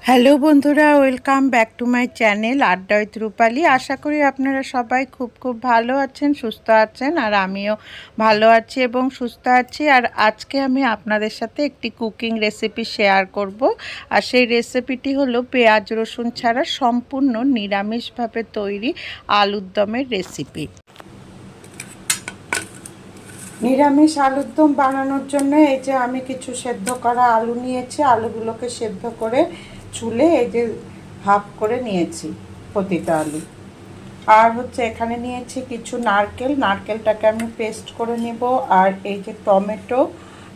Hello বন্ধুরা, welcome back to my channel আড্ডা with রূপালী। আশা করি আপনারা সবাই খুব ভালো আছেন, সুস্থ আছেন, আর আমিও ভালো আছি এবং সুস্থ আছি। আর আজকে আমি আপনাদের সাথে একটি কুকিং রেসিপি শেয়ার করব। আর সেই রেসিপিটি হলো পেঁয়াজ রসুন ছাড়া সম্পূর্ণ নিরামিষভাবে তৈরি আলুর দমের রেসিপি। নিরামিষ আলুর দম বানানোর জন্য এই যে আমি কিছু সেদ্ধ করা আলু নিয়েছি। আলুগুলোকে সেদ্ধ করে চুলে এই যে হাফ করে নিয়েছি প্রতিটা আলু। আর হচ্ছে এখানে নিয়েছি কিছু নারকেলটাকে আমি পেস্ট করে নেব। আর এই যে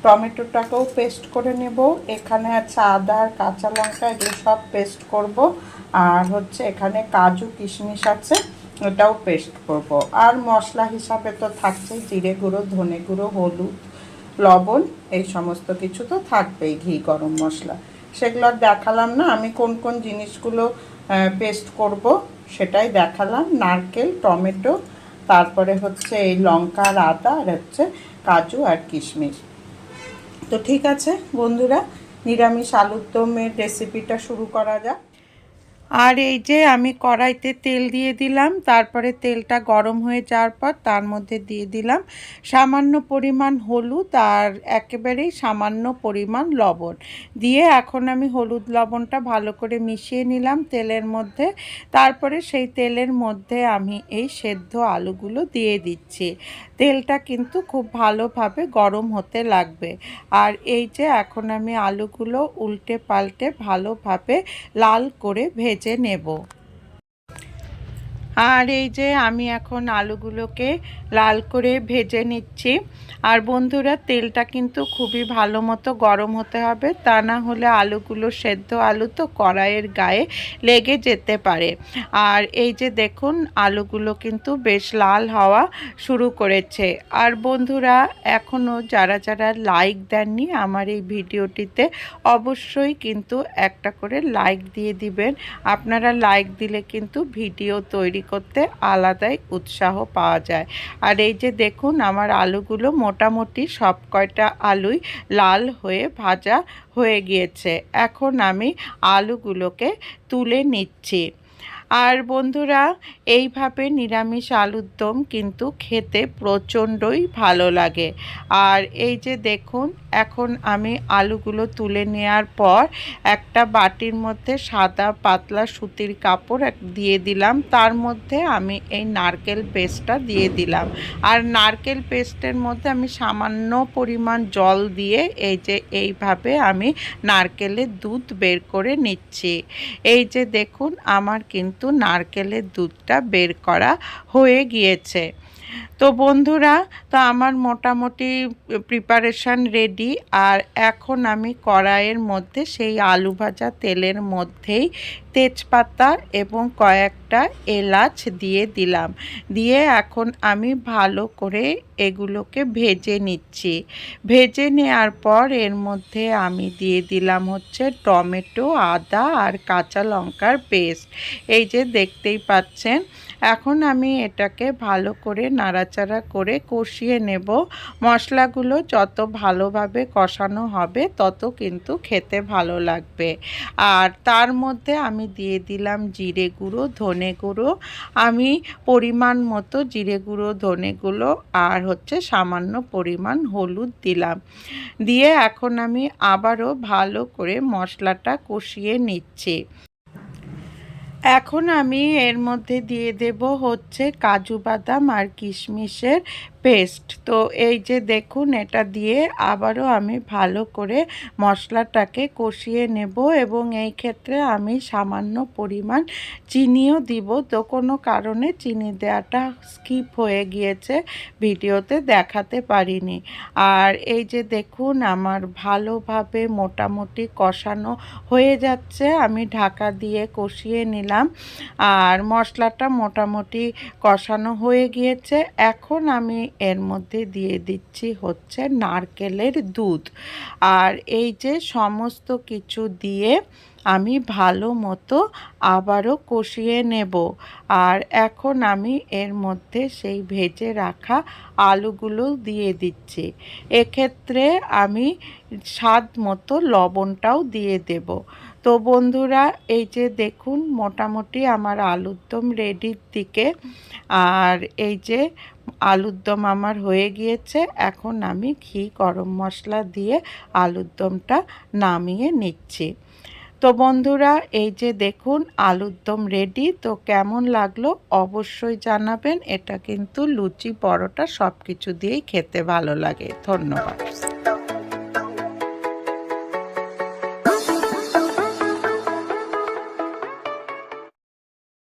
টমেটোটাকেও পেস্ট করে নেব। এখানে আছে আদা আর কাঁচা লঙ্কা, এগুলো সব পেস্ট করব। আর হচ্ছে এখানে কাজু কিশমিশ আছে, ওটাও পেস্ট করব। আর মশলা হিসাবে তো থাকছেই জিরে গুঁড়ো, ধনে গুঁড়ো, হলুদ, লবণ, এই সমস্ত কিছু তো থাকবেই, ঘি, গরম মশলা। সেগুলো আর দেখালাম না। আমি কোন কোন জিনিসগুলো পেস্ট করব সেটাই দেখালাম। নারকেল, টমেটো, তারপরে হচ্ছে এই লঙ্কা আর আদা, আর হচ্ছে কাজু আর কিশমিশ। তো ঠিক আছে বন্ধুরা, নিরামিষ আলুর দমের রেসিপিটা শুরু করা যাক। আর এই যে আমি কড়াইতে তেল দিয়ে দিলাম। তারপরে তেলটা গরম হয়ে যাওয়ার পর তার মধ্যে দিয়ে দিলাম সামান্য পরিমাণ হলুদ আর একেবারেই সামান্য পরিমাণ লবণ দিয়ে এখন আমি হলুদ লবণটা ভালো করে মিশিয়ে নিলাম তেলের মধ্যে। তারপরে সেই তেলের মধ্যে আমি এই সেদ্ধ আলুগুলো দিয়ে দিচ্ছি। তেলটা কিন্তু খুব ভালোভাবে গরম হতে লাগবে। আর এই যে এখন আমি আলুগুলো উল্টে পাল্টে ভালোভাবে লাল করে ভেজে নেব। আর এই যে আমি এখন আলুগুলোকে লাল করে ভেজে নিচ্ছি। আর বন্ধুরা, তেলটা কিন্তু খুবই ভালো মতো গরম হতে হবে, তা না হলে আলুগুলো, সেদ্ধ আলু তো, কড়াইয়ের গায়ে লেগে যেতে পারে। আর এই যে দেখুন, আলুগুলো কিন্তু বেশ লাল হওয়া শুরু করেছে। আর বন্ধুরা, এখনও যারা লাইক দেননি আমার এই ভিডিওটিতে, অবশ্যই কিন্তু একটা করে লাইক দিয়ে দিবেন। আপনারা লাইক দিলে কিন্তু ভিডিও তৈরি করতে আলাদাই উৎসাহ পাওয়া যায়। আর এই যে দেখুন, আমার আলুগুলো মোটামুটি সব কয়টা আলুই লাল হয়ে ভাজা হয়ে গিয়েছে। এখন আমি আলুগুলোকে তুলে নিচ্ছি। আর বন্ধুরা, এইভাবে নিরামিষ আলুর দম কিন্তু খেতে প্রচণ্ডই ভালো লাগে। আর এই যে দেখুন, এখন আমি আলুগুলো তুলে নেওয়ার পর একটা বাটির মধ্যে সাদা পাতলা সুতির কাপড় দিয়ে দিলাম। তার মধ্যে আমি এই নারকেল পেস্টটা দিয়ে দিলাম। আর নারকেল পেস্টের মধ্যে আমি সামান্য পরিমাণ জল দিয়ে এই যে এইভাবে আমি নারকেলের দুধ বের করে নিচ্ছি। এই যে দেখুন, আমার কিন্তু নারকেলের দুধটা বের করা হয়ে গিয়েছে। তো বন্ধুরা, তো আমার মোটামুটি প্রিপারেশান রেডি। আর এখন আমি কড়াইয়ের মধ্যে সেই আলু ভাজা তেলের মধ্যেই তেজপাতা এবং কয়েকটা এলাচ দিয়ে দিলাম। দিয়ে এখন আমি ভালো করে এগুলোকে ভেজে নিচ্ছি। ভেজে নেওয়ার পর এর মধ্যে আমি দিয়ে দিলাম হচ্ছে টমেটো, আদা আর কাঁচা লঙ্কার পেস্ট। এই যে দেখতেই পাচ্ছেন। এখন আমি এটাকে ভালো করে নাড়াচাড়া করে কষিয়ে নেব। মশলাগুলো যত ভালোভাবে কষানো হবে তত কিন্তু খেতে ভালো লাগবে। আর তার মধ্যে আমি দিয়ে দিলাম জিরে গুঁড়ো, ধনে গুঁড়ো। আমি পরিমাণ মতো জিরে গুঁড়ো, ধনে গুঁড়ো আর হচ্ছে সামান্য পরিমাণ হলুদ দিলাম। দিয়ে এখন আমি আবারও ভালো করে মশলাটা কষিয়ে নিচ্ছি। এখন আমি এর মধ্যে দিয়ে দেব হচ্ছে কাজু বাদাম আর কিশমিশের পেস্ট। তো এই যে দেখুন, এটা দিয়ে আবারও আমি ভালো করে মশলাটাকে কষিয়ে নেব। এবং এই ক্ষেত্রে আমি সামান্য পরিমাণ চিনিও দিব। তো কোনো কারণে চিনি দেওয়াটা স্কিপ হয়ে গিয়েছে, ভিডিওতে দেখাতে পারিনি। আর এই যে দেখুন, আমার ভালোভাবে মোটামুটি কষানো হয়ে যাচ্ছে। আমি ঢাকা দিয়ে কষিয়ে নিলাম। আর মশলাটা মোটামুটি কষানো হয়ে গিয়েছে। এখন আমি এর মধ্যে দিয়ে দিচ্ছি হচ্ছে নারকেলের দুধ। আর এই যে সমস্ত কিছু দিয়ে আমি ভালো মতো আবারও কষিয়ে নেব। আর এখন আমি এর মধ্যে সেই ভেজে রাখা আলুগুলো দিয়ে দিচ্ছি। এক্ষেত্রে আমি স্বাদ মতো লবণটাও দিয়ে দেব। তো বন্ধুরা এই যে দেখুন মোটামুটি আমার আলুর দম রেডির দিকে। আর এই যে আলুর দম আমার হয়ে গিয়েছে। এখন আমি ঘি গরম মশলা দিয়ে আলুর দমটা নামিয়ে নিচ্ছি। তো বন্ধুরা এই যে দেখুন আলুর দম রেডি। তো কেমন লাগলো অবশ্যই জানাবেন। এটা কিন্তু লুচি পরোটা সব কিছু দিয়েই খেতে ভালো লাগে। ধন্যবাদ।